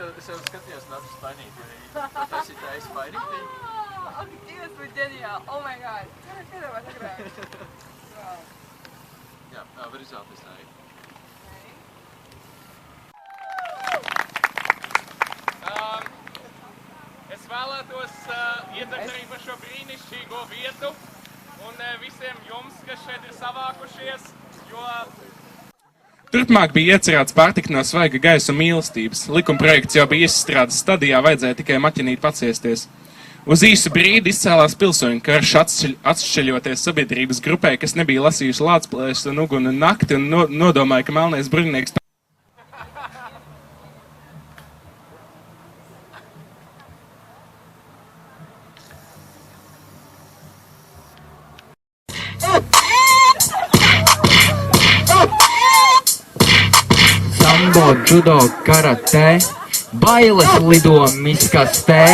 jau skatījos Natas Painīti. Tas ir tā Painīti. Ak, Dievs, bet ģeniāli. Oh my god. Kā iedomāt agrāk? Wow. Jā, var izvēlēties tā. Es vēlētos ieteikt arī par šo brīnišķīgo vietu un visiem jums, kas šeit ir savākušies, jo... Turpmāk bija iecerēts pārtikt no svaiga gaisa un mīlestības. Likumprojekts jau bija izstrādes stadijā, vajadzēja tikai maķinīt paciesties. Uz īsu brīdi izcēlās pilsoņu karš atšķeļoties sabiedrības grupē, kas nebija lasījuši Lācplēs un Uguni un Nakti un nodomāja, ka melnais bruņinieks... Sambo, judo, karate, bailes lido miskastē.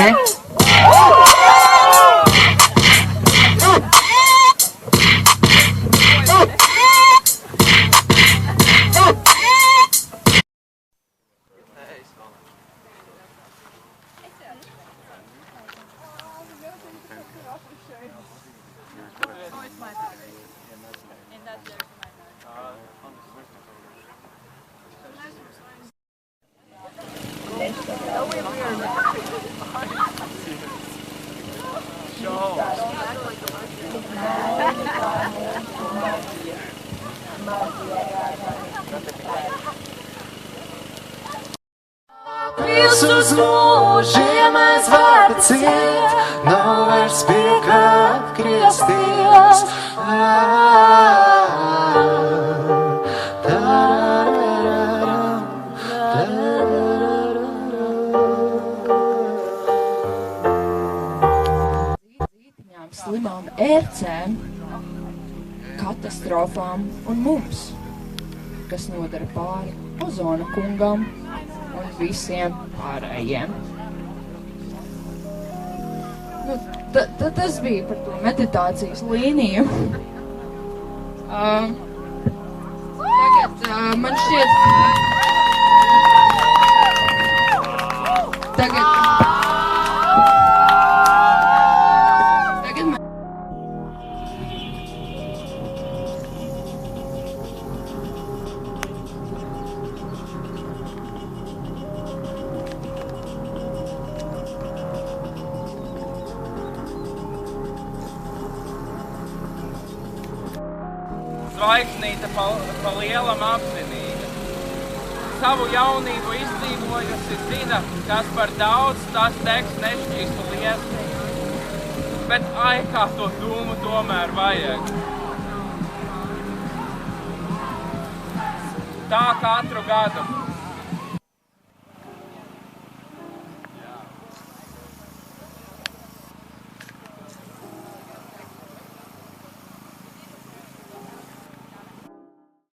Visus mūžiem aizvērts iet, nav vairs pie kā atgriezties. Zītiņām, slimām ērcēm, katastrofām un mums, kas nodara pāri ozona kungam un visiem pārējiem. Nu, tas bija par to meditācijas līniju. Tagad man šķiet... Tagad man... Zvaigznīte pa lielam apzinīga. Savu jaunību izdzīvojusi zina, kas par daudz tas degs nešķīstu liesmu. Bet ai, kā to dūmu tomēr vajag. Tā katru gadu.